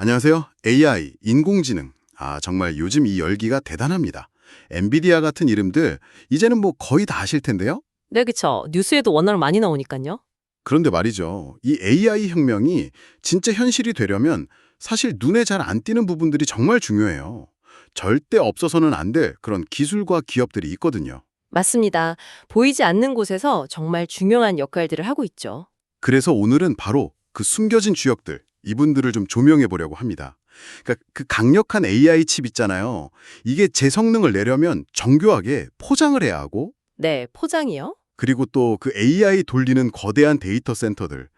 안녕하세요. AI, 인공지능. 정말 요즘 이 열기가 대단합니다. 엔비디아 같은 이름들 이제는 뭐 거의 다 아실 텐데요. 네, 그쵸. 뉴스에도 워낙 많이 나오니까요. 그런데 말이죠. 이 AI 혁명이 진짜 현실이 되려면 사실 눈에 잘 안 띄는 부분들이 정말 중요해요. 절대 없어서는 안 될 그런 기술과 기업들이 있거든요. 맞습니다. 보이지 않는 곳에서 정말 중요한 역할들을 하고 있죠. 그래서 오늘은 바로 그 숨겨진 주역들, 이분들을 좀 조명해 보려고 합니다. 그러니까 그 강력한 AI 칩 있잖아요. 이게 제 성능을 내려면 정교하게 포장을 해야 하고, 네, 포장이요? 그리고 또 그 AI 돌리는 거대한 데이터 센터들.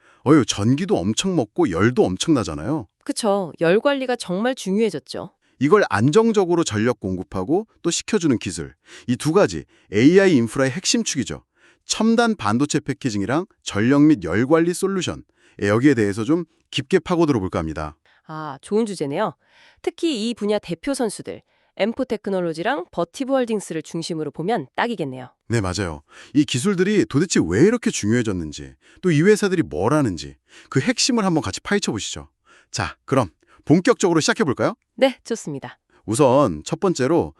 전기도 엄청 먹고 열도 엄청나잖아요. 그쵸. 열 관리가 정말 중요해졌죠. 이걸 안정적으로 전력 공급하고 또 시켜주는 기술. 이 두 가지 AI 인프라의 핵심 축이죠. 첨단 반도체 패키징이랑 전력 및 열 관리 솔루션. 여기에 대해서 좀 깊게 파고들어 볼까 합니다. 좋은 주제네요. 특히 이 분야 대표 선수들, 엠포 테크놀로지랑 버티브 홀딩스를 중심으로 보면 딱이겠네요. 네, 맞아요. 이 기술들이 도대체 왜 이렇게 중요해졌는지, 또 이 회사들이 뭘 하는지, 그 핵심을 한번 같이 파헤쳐 보시죠. 자, 그럼 본격적으로 시작해 볼까요? 네, 좋습니다. 우선 첫 번째로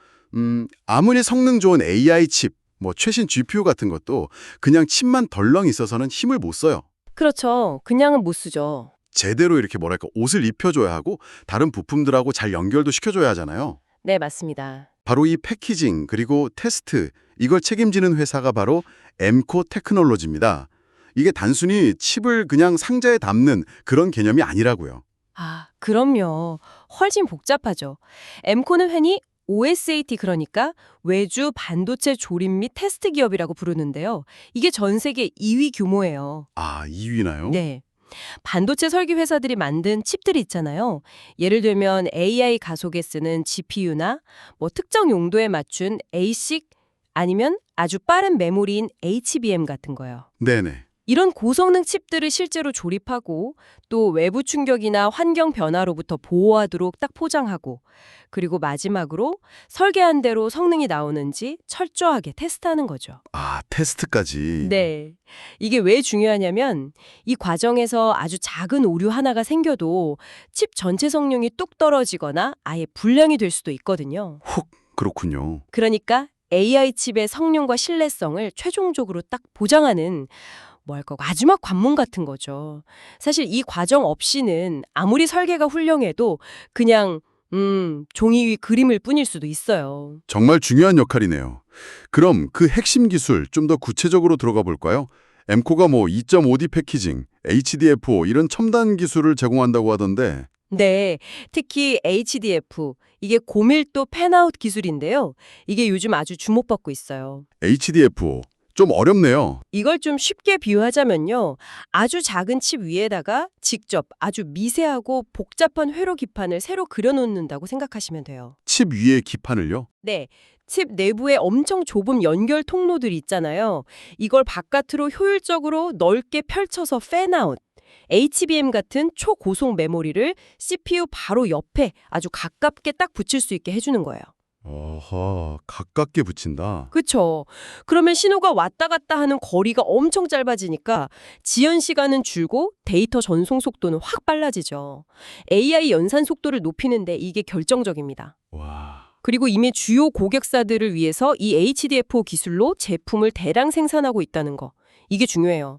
아무리 성능 좋은 AI 칩, 뭐 최신 GPU 같은 것도 그냥 칩만 덜렁 있어서는 힘을 못 써요. 그렇죠. 그냥은 못 쓰죠. 제대로 이렇게 뭐랄까 옷을 입혀줘야 하고 다른 부품들하고 잘 연결도 시켜줘야 하잖아요. 네, 맞습니다. 바로 이 패키징 그리고 테스트 이걸 책임지는 회사가 바로 엠코 테크놀로지입니다. 이게 단순히 칩을 그냥 상자에 담는 그런 개념이 아니라고요. 그럼요. 훨씬 복잡하죠. 엠코는 흔히 OSAT 그러니까 외주 반도체 조립 및 테스트 기업이라고 부르는데요. 이게 전 세계 2위 규모예요. 2위나요? 네. 반도체 설계 회사들이 만든 칩들이 있잖아요. 예를 들면 AI 가속에 쓰는 GPU나 뭐 특정 용도에 맞춘 ASIC 아니면 아주 빠른 메모리인 HBM 같은 거요. 네네. 이런 고성능 칩들을 실제로 조립하고 또 외부 충격이나 환경 변화로부터 보호하도록 딱 포장하고 그리고 마지막으로 설계한 대로 성능이 나오는지 철저하게 테스트하는 거죠. 테스트까지. 네. 이게 왜 중요하냐면 이 과정에서 아주 작은 오류 하나가 생겨도 칩 전체 성능이 뚝 떨어지거나 아예 불량이 될 수도 있거든요. 그렇군요. 그러니까 AI 칩의 성능과 신뢰성을 최종적으로 딱 보장하는 마지막 관문 같은 거죠. 사실 이 과정 없이는 아무리 설계가 훌륭해도 그냥 종이 위 그림일 뿐일 수도 있어요. 정말 중요한 역할이네요. 그럼 그 핵심 기술 좀 더 구체적으로 들어가 볼까요? 엠코가 뭐 2.5D 패키징, HDF5 이런 첨단 기술을 제공한다고 하던데 네, 특히 HDF, 이게 고밀도 팬아웃 기술인데요. 이게 요즘 아주 주목받고 있어요. HDF5 좀 어렵네요. 이걸 좀 쉽게 비유하자면요. 아주 작은 칩 위에다가 직접 아주 미세하고 복잡한 회로 기판을 새로 그려놓는다고 생각하시면 돼요. 칩 위에 기판을요? 네, 칩 내부에 엄청 좁은 연결 통로들이 있잖아요. 이걸 바깥으로 효율적으로 넓게 펼쳐서 팬아웃. HBM 같은 초고속 메모리를 CPU 바로 옆에 아주 가깝게 딱 붙일 수 있게 해주는 거예요. 가깝게 붙인다. 그렇죠. 그러면 신호가 왔다 갔다 하는 거리가 엄청 짧아지니까 지연 시간은 줄고 데이터 전송 속도는 확 빨라지죠. AI 연산 속도를 높이는데 이게 결정적입니다. 와, 그리고 이미 주요 고객사들을 위해서 이 HDF5 기술로 제품을 대량 생산하고 있다는 거. 이게 중요해요.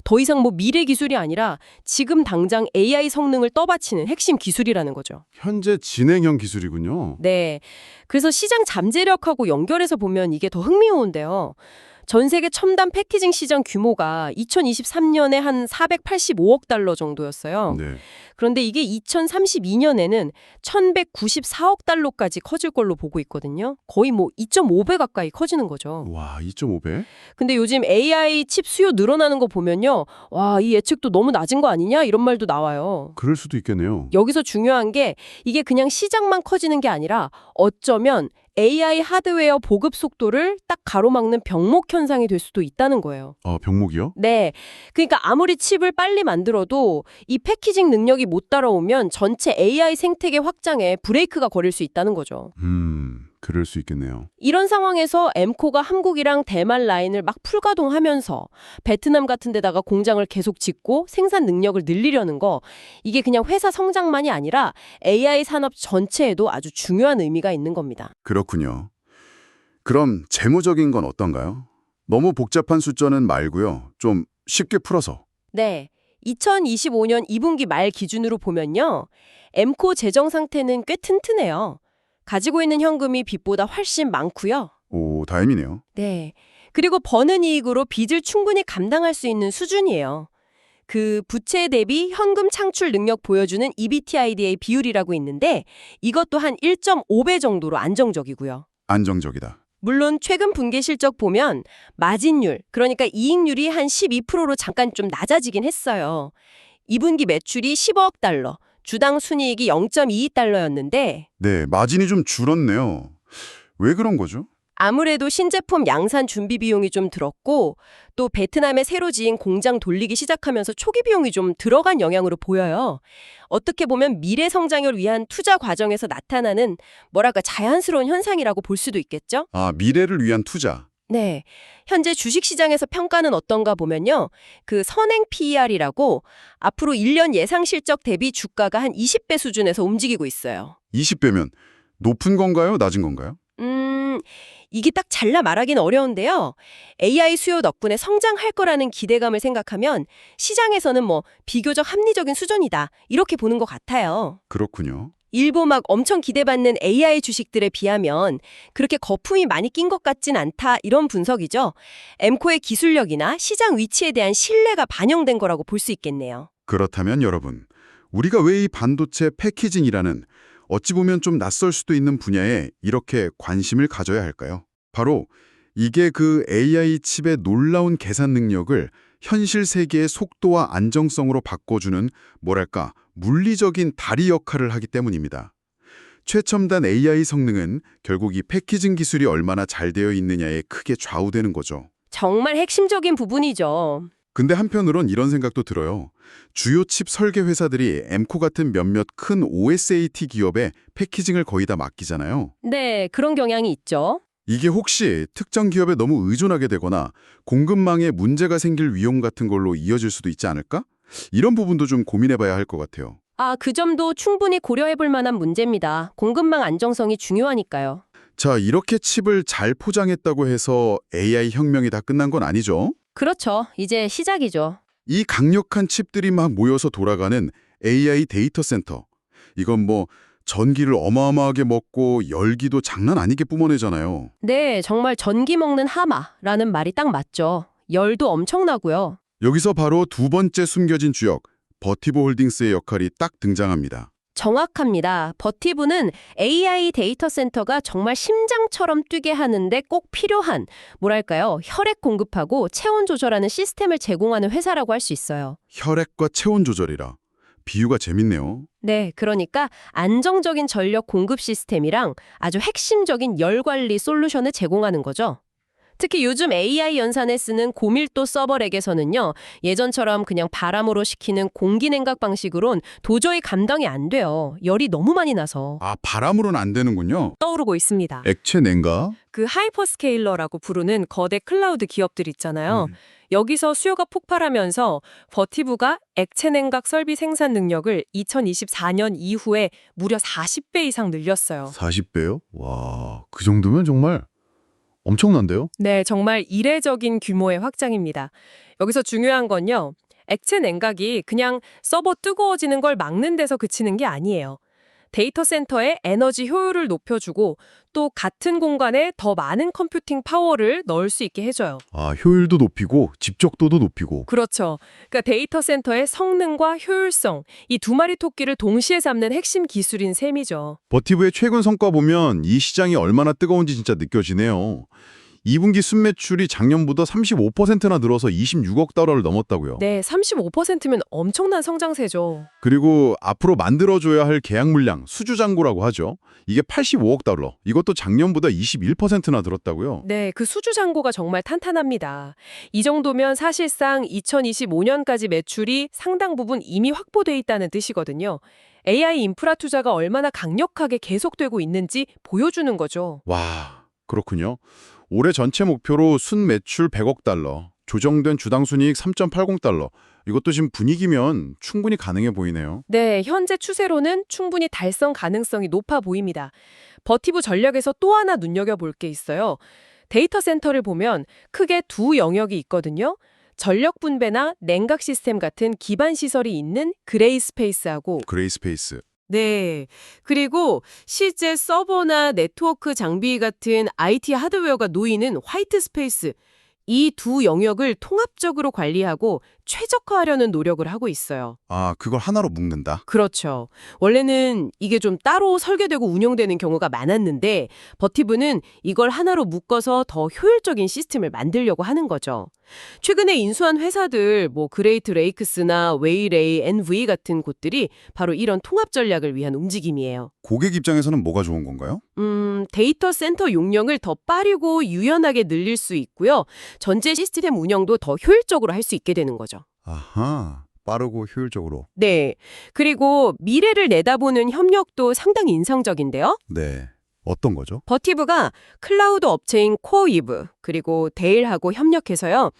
더 이상 미래 기술이 아니라 지금 당장 AI 성능을 떠받치는 핵심 기술이라는 거죠. 현재 진행형 기술이군요. 네. 그래서 시장 잠재력하고 연결해서 보면 이게 더 흥미로운데요. 전 세계 첨단 패키징 시장 규모가 2023년에 한 485억 달러 정도였어요. 네. 그런데 이게 2032년에는 1194억 달러까지 커질 걸로 보고 있거든요. 거의 2.5배 가까이 커지는 거죠. 와, 2.5배? 근데 요즘 AI 칩 수요 늘어나는 거 보면요. 와, 이 예측도 너무 낮은 거 아니냐? 이런 말도 나와요. 그럴 수도 있겠네요. 여기서 중요한 게 이게 그냥 시장만 커지는 게 아니라 어쩌면 AI 하드웨어 보급 속도를 딱 가로막는 병목 현상이 될 수도 있다는 거예요. 병목이요? 네. 그러니까 아무리 칩을 빨리 만들어도 이 패키징 능력이 못 따라오면 전체 AI 생태계 확장에 브레이크가 걸릴 수 있다는 거죠. 그럴 수 있겠네요. 이런 상황에서 엠코가 한국이랑 대만 라인을 막 풀가동하면서 베트남 같은 데다가 공장을 계속 짓고 생산 능력을 늘리려는 거, 이게 그냥 회사 성장만이 아니라 AI 산업 전체에도 아주 중요한 의미가 있는 겁니다. 그렇군요. 그럼 재무적인 건 어떤가요? 너무 복잡한 숫자는 말고요. 좀 쉽게 풀어서. 네. 2025년 2분기 말 기준으로 보면요. 엠코 재정 상태는 꽤 튼튼해요. 가지고 있는 현금이 빚보다 훨씬 많고요. 오, 다행이네요. 네. 그리고 버는 이익으로 빚을 충분히 감당할 수 있는 수준이에요. 그 부채 대비 현금 창출 능력 보여주는 EBITDA 비율이라고 있는데 이것도 한 1.5배 정도로 안정적이고요. 안정적이다. 물론 최근 분기 실적 보면 마진율, 그러니까 이익률이 한 12%로 잠깐 좀 낮아지긴 했어요. 2분기 매출이 15억 달러, 주당 순이익이 0.22달러였는데 네, 마진이 좀 줄었네요. 왜 그런 거죠? 아무래도 신제품 양산 준비 비용이 좀 들었고 또 베트남에 새로 지은 공장 돌리기 시작하면서 초기 비용이 좀 들어간 영향으로 보여요. 어떻게 보면 미래 성장을 위한 투자 과정에서 나타나는 뭐랄까 자연스러운 현상이라고 볼 수도 있겠죠? 아, 미래를 위한 투자. 네. 현재 주식시장에서 평가는 어떤가 보면요. 그 선행 PER이라고 앞으로 1년 예상 실적 대비 주가가 한 20배 수준에서 움직이고 있어요. 20배면 높은 건가요? 낮은 건가요? 이게 딱 잘라 말하긴 어려운데요. AI 수요 덕분에 성장할 거라는 기대감을 생각하면 시장에서는 뭐 비교적 합리적인 수준이다. 이렇게 보는 것 같아요. 그렇군요. 일부 막 엄청 기대받는 AI 주식들에 비하면 그렇게 거품이 많이 낀 것 같진 않다. 이런 분석이죠. 엠코의 기술력이나 시장 위치에 대한 신뢰가 반영된 거라고 볼 수 있겠네요. 그렇다면 여러분, 우리가 왜 이 반도체 패키징이라는 어찌 보면 좀 낯설 수도 있는 분야에 이렇게 관심을 가져야 할까요? 바로 이게 그 AI 칩의 놀라운 계산 능력을 현실 세계의 속도와 안정성으로 바꿔주는 뭐랄까 물리적인 다리 역할을 하기 때문입니다. 최첨단 AI 성능은 결국 이 패키징 기술이 얼마나 잘 되어 있느냐에 크게 좌우되는 거죠. 정말 핵심적인 부분이죠. 근데 한편으론 이런 생각도 들어요. 주요 칩 설계 회사들이 엠코 같은 몇몇 큰 OSAT 기업에 패키징을 거의 다 맡기잖아요. 네, 그런 경향이 있죠. 이게 혹시 특정 기업에 너무 의존하게 되거나 공급망에 문제가 생길 위험 같은 걸로 이어질 수도 있지 않을까? 이런 부분도 좀 고민해봐야 할 것 같아요. 그 점도 충분히 고려해 볼 만한 문제입니다. 공급망 안정성이 중요하니까요. 자, 이렇게 칩을 잘 포장했다고 해서 AI 혁명이 다 끝난 건 아니죠? 그렇죠. 이제 시작이죠. 이 강력한 칩들이 막 모여서 돌아가는 AI 데이터 센터. 이건 뭐 전기를 어마어마하게 먹고 열기도 장난 아니게 뿜어내잖아요. 네, 정말 전기 먹는 하마라는 말이 딱 맞죠. 열도 엄청나고요. 여기서 바로 두 번째 숨겨진 주역, 버티보 홀딩스의 역할이 딱 등장합니다. 정확합니다. 버티브는 AI 데이터 센터가 정말 심장처럼 뛰게 하는데 꼭 필요한, 뭐랄까요, 혈액 공급하고 체온 조절하는 시스템을 제공하는 회사라고 할 수 있어요. 혈액과 체온 조절이라. 비유가 재밌네요. 네, 그러니까 안정적인 전력 공급 시스템이랑 아주 핵심적인 열 관리 솔루션을 제공하는 거죠. 특히 요즘 AI 연산에 쓰는 고밀도 서버렉에서는요, 예전처럼 그냥 바람으로 식히는 공기 냉각 방식으론 도저히 감당이 안 돼요. 열이 너무 많이 나서. 아, 바람으로는 안 되는군요. 떠오르고 있습니다. 액체 냉각? 그 하이퍼스케일러라고 부르는 거대 클라우드 기업들 있잖아요. 여기서 수요가 폭발하면서 버티브가 액체 냉각 설비 생산 능력을 2024년 이후에 무려 40배 이상 늘렸어요. 40배요? 와, 그 정도면 정말 엄청난데요? 네, 정말 이례적인 규모의 확장입니다. 여기서 중요한 건요, 액체 냉각이 그냥 서버 뜨거워지는 걸 막는 데서 그치는 게 아니에요. 데이터 센터의 에너지 효율을 높여주고 또 같은 공간에 더 많은 컴퓨팅 파워를 넣을 수 있게 해줘요. 아, 효율도 높이고 집적도도 높이고. 그렇죠. 그러니까 데이터 센터의 성능과 효율성, 이 두 마리 토끼를 동시에 잡는 핵심 기술인 셈이죠. 버티브의 최근 성과 보면 이 시장이 얼마나 뜨거운지 진짜 느껴지네요. 2분기 순매출이 작년보다 35%나 늘어서 26억 달러를 넘었다고요. 네, 35%면 엄청난 성장세죠. 그리고 앞으로 만들어줘야 할 계약 물량, 수주 잔고라고 하죠. 이게 85억 달러. 이것도 작년보다 21%나 늘었다고요. 네, 그 수주 잔고가 정말 탄탄합니다. 이 정도면 사실상 2025년까지 매출이 상당 부분 이미 확보돼 있다는 뜻이거든요. AI 인프라 투자가 얼마나 강력하게 계속되고 있는지 보여주는 거죠. 와, 그렇군요. 올해 전체 목표로 순매출 100억 달러, 조정된 주당 순이익 3.80달러. 이것도 지금 분위기면 충분히 가능해 보이네요. 네, 현재 추세로는 충분히 달성 가능성이 높아 보입니다. 버티브 전략에서 또 하나 눈여겨볼 게 있어요. 데이터 센터를 보면 크게 두 영역이 있거든요. 전력 분배나 냉각 시스템 같은 기반 시설이 있는 그레이 스페이스하고 그레이스페이스. 네. 그리고 실제 서버나 네트워크 장비 같은 IT 하드웨어가 놓이는 화이트 스페이스. 이 두 영역을 통합적으로 관리하고 최적화하려는 노력을 하고 있어요. 아, 그걸 하나로 묶는다. 그렇죠. 원래는 이게 좀 따로 설계되고 운영되는 경우가 많았는데 버티브는 이걸 하나로 묶어서 더 효율적인 시스템을 만들려고 하는 거죠. 최근에 인수한 회사들 그레이트 레이크스나 웨이레이, NV 같은 곳들이 바로 이런 통합 전략을 위한 움직임이에요. 고객 입장에서는 뭐가 좋은 건가요? 데이터 센터 용량을 더 빠르고 유연하게 늘릴 수 있고요. 전체 시스템 운영도 더 효율적으로 할 수 있게 되는 거죠. 아하, 빠르고 효율적으로. 네. 그리고 미래를 내다보는 협력도 상당히 인상적인데요. 네. 어떤 거죠? 버티브가 클라우드 업체인 코어이브 그리고 데일하고 협력해서요.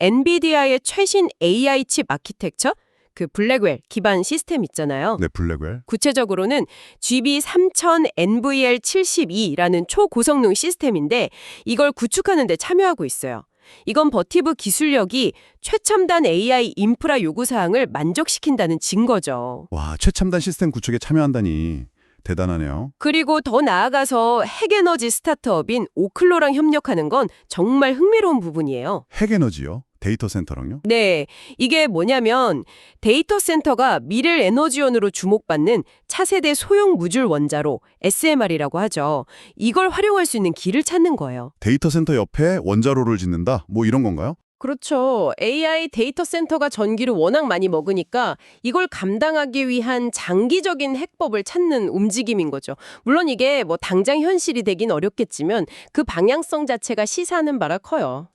엔비디아의 최신 AI 칩 아키텍처, 그 블랙웰 기반 시스템 있잖아요. 네, 블랙웰. 구체적으로는 GB3000NVL72라는 초고성능 시스템인데 이걸 구축하는 데 참여하고 있어요. 이건 버티브 기술력이 최첨단 AI 인프라 요구사항을 만족시킨다는 증거죠. 와, 최첨단 시스템 구축에 참여한다니 대단하네요. 그리고 더 나아가서 핵에너지 스타트업인 오클로랑 협력하는 건 정말 흥미로운 부분이에요. 핵에너지요? 데이터 센터랑요? 네, 이게 뭐냐면 데이터 센터가 미래 에너지원으로 주목받는 차세대 소형 무줄 원자로 SMR이라고 하죠. 이걸 활용할 수 있는 길을 찾는 거예요. 데이터 센터 옆에 원자로를 짓는다? 뭐 이런 건가요? 그렇죠. AI 데이터 센터가 전기를 워낙 많이 먹으니까 이걸 감당하기 위한 장기적인 해법을 찾는 움직임인 거죠. 물론 이게 당장 현실이 되긴 어렵겠지만 그 방향성 자체가 시사하는 바라 커요.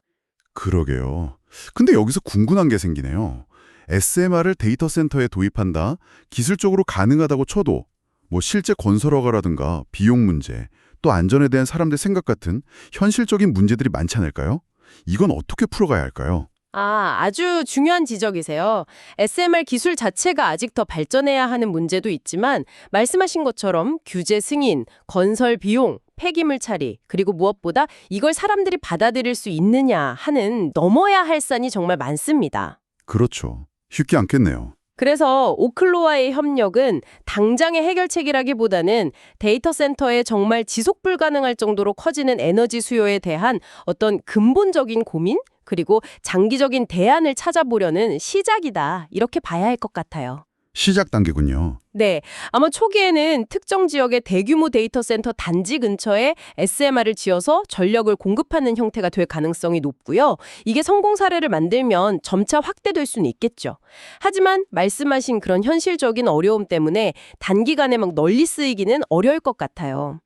그러게요. 근데 여기서 궁금한 게 생기네요. SMR을 데이터 센터에 도입한다? 기술적으로 가능하다고 쳐도 실제 건설 허가라든가 비용 문제, 또 안전에 대한 사람들 생각 같은 현실적인 문제들이 많지 않을까요? 이건 어떻게 풀어가야 할까요? 아주 중요한 지적이세요. SMR 기술 자체가 아직 더 발전해야 하는 문제도 있지만 말씀하신 것처럼 규제 승인, 건설 비용, 폐기물 처리, 그리고 무엇보다 이걸 사람들이 받아들일 수 있느냐 하는 넘어야 할 산이 정말 많습니다. 그렇죠. 쉽지 않겠네요. 그래서 오클로와의 협력은 당장의 해결책이라기보다는 데이터 센터에 정말 지속 불가능할 정도로 커지는 에너지 수요에 대한 어떤 근본적인 고민, 그리고 장기적인 대안을 찾아보려는 시작이다. 이렇게 봐야 할 것 같아요. 시작 단계군요. 네, 아마 초기에는 특정 지역의 대규모 데이터 센터 단지 근처에 SMR을 지어서 전력을 공급하는 형태가 될 가능성이 높고요. 이게 성공 사례를 만들면 점차 확대될 수는 있겠죠. 하지만 말씀하신 그런 현실적인 어려움 때문에 단기간에 널리 쓰이기는 어려울 것 같아요.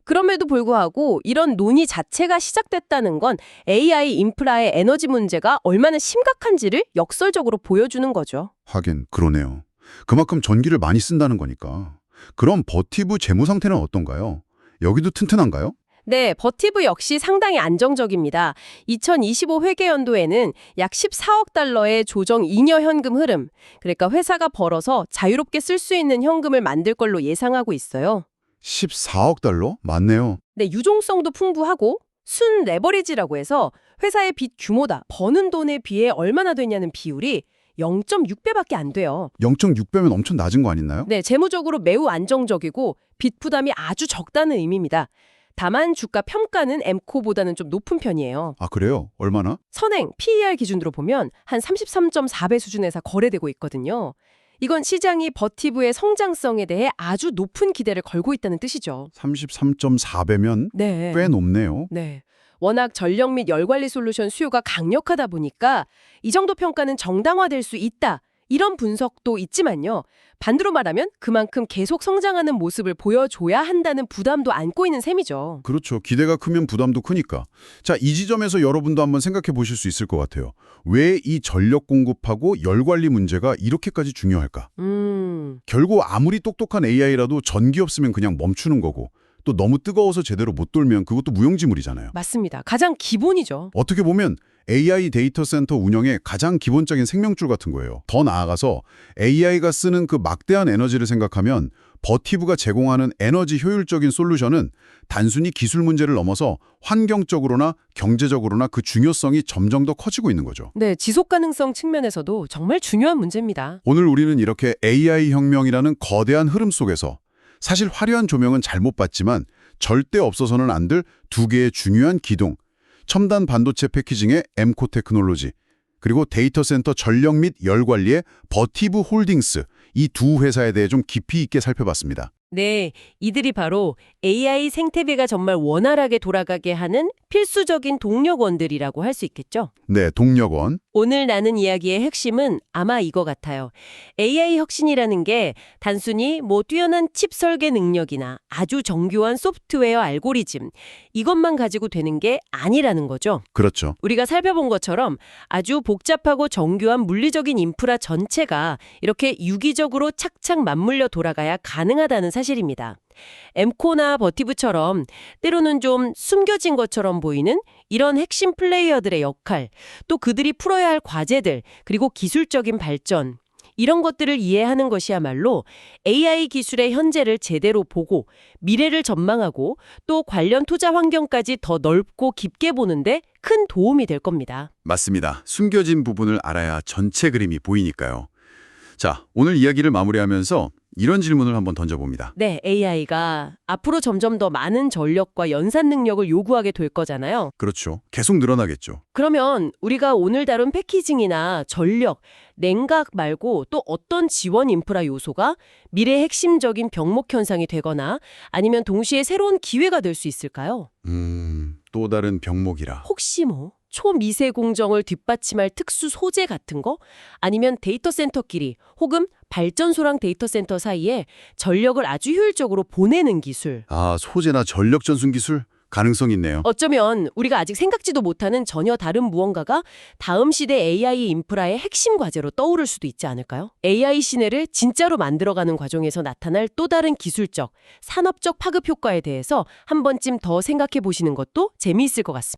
그럼에도 불구하고 이런 논의 자체가 시작됐다는 건 AI 인프라의 에너지 문제가 얼마나 심각한지를 역설적으로 보여주는 거죠. 하긴 그러네요. 그만큼 전기를 많이 쓴다는 거니까. 그럼 버티브 재무 상태는 어떤가요? 여기도 튼튼한가요? 네, 버티브 역시 상당히 안정적입니다. 2025 회계연도에는 약 14억 달러의 조정 잉여 현금 흐름, 그러니까 회사가 벌어서 자유롭게 쓸 수 있는 현금을 만들 걸로 예상하고 있어요. 14억 달러? 맞네요. 네, 유동성도 풍부하고 순 레버리지라고 해서 회사의 빚 규모다, 버는 돈에 비해 얼마나 되냐는 비율이 0.6배밖에 안 돼요. 0.6배면 엄청 낮은 거 아니나요? 네, 재무적으로 매우 안정적이고 빚 부담이 아주 적다는 의미입니다. 다만 주가 평가는 엠코보다는 좀 높은 편이에요. 아, 그래요? 얼마나? 선행, PER 기준으로 보면 한 33.4배 수준에서 거래되고 있거든요. 이건 시장이 버티브의 성장성에 대해 아주 높은 기대를 걸고 있다는 뜻이죠. 33.4배면 네. 꽤 높네요. 네. 워낙 전력 및 열 관리 솔루션 수요가 강력하다 보니까 이 정도 평가는 정당화될 수 있다. 이런 분석도 있지만요. 반대로 말하면 그만큼 계속 성장하는 모습을 보여줘야 한다는 부담도 안고 있는 셈이죠. 그렇죠. 기대가 크면 부담도 크니까. 자, 이 지점에서 여러분도 한번 생각해 보실 수 있을 것 같아요. 왜 이 전력 공급하고 열 관리 문제가 이렇게까지 중요할까? 결국 아무리 똑똑한 AI라도 전기 없으면 그냥 멈추는 거고, 또 너무 뜨거워서 제대로 못 돌면 그것도 무용지물이잖아요. 맞습니다. 가장 기본이죠. 어떻게 보면 AI 데이터 센터 운영의 가장 기본적인 생명줄 같은 거예요. 더 나아가서 AI가 쓰는 그 막대한 에너지를 생각하면 버티브가 제공하는 에너지 효율적인 솔루션은 단순히 기술 문제를 넘어서 환경적으로나 경제적으로나 그 중요성이 점점 더 커지고 있는 거죠. 네, 지속 가능성 측면에서도 정말 중요한 문제입니다. 오늘 우리는 이렇게 AI 혁명이라는 거대한 흐름 속에서 사실 화려한 조명은 잘못 봤지만 절대 없어서는 안 될 두 개의 중요한 기둥, 첨단 반도체 패키징의 M코 테크놀로지, 그리고 데이터 센터 전력 및 열 관리의 버티브 홀딩스, 이 두 회사에 대해 좀 깊이 있게 살펴봤습니다. 네, 이들이 바로 AI 생태계가 정말 원활하게 돌아가게 하는 필수적인 동력원들이라고 할 수 있겠죠. 네, 동력원. 오늘 나눈 이야기의 핵심은 아마 이거 같아요. AI 혁신이라는 게 단순히 뛰어난 칩 설계 능력이나 아주 정교한 소프트웨어 알고리즘 이것만 가지고 되는 게 아니라는 거죠. 그렇죠. 우리가 살펴본 것처럼 아주 복잡하고 정교한 물리적인 인프라 전체가 이렇게 유기적으로 착착 맞물려 돌아가야 가능하다는 사실입니다. M코나 버티브처럼 때로는 좀 숨겨진 것처럼 보이는 이런 핵심 플레이어들의 역할, 또 그들이 풀어야 할 과제들, 그리고 기술적인 발전, 이런 것들을 이해하는 것이야말로 AI 기술의 현재를 제대로 보고 미래를 전망하고 또 관련 투자 환경까지 더 넓고 깊게 보는데 큰 도움이 될 겁니다. 맞습니다. 숨겨진 부분을 알아야 전체 그림이 보이니까요. 자, 오늘 이야기를 마무리하면서 이런 질문을 한번 던져봅니다. 네, AI가 앞으로 점점 더 많은 전력과 연산 능력을 요구하게 될 거잖아요. 그렇죠. 계속 늘어나겠죠. 그러면 우리가 오늘 다룬 패키징이나 전력, 냉각 말고 또 어떤 지원 인프라 요소가 미래의 핵심적인 병목 현상이 되거나 아니면 동시에 새로운 기회가 될 수 있을까요? 또 다른 병목이라. 혹시 초미세 공정을 뒷받침할 특수 소재 같은 거? 아니면 데이터 센터끼리 혹은 발전소랑 데이터 센터 사이에 전력을 아주 효율적으로 보내는 기술. 아, 소재나 전력 전순 기술? 가능성 있네요. 어쩌면 우리가 아직 생각지도 못하는 전혀 다른 무언가가 다음 시대 AI 인프라의 핵심 과제로 떠오를 수도 있지 않을까요? AI 시내를 진짜로 만들어가는 과정에서 나타날 또 다른 기술적, 산업적 파급 효과에 대해서 한 번쯤 더 생각해 보시는 것도 재미있을 것 같습니다.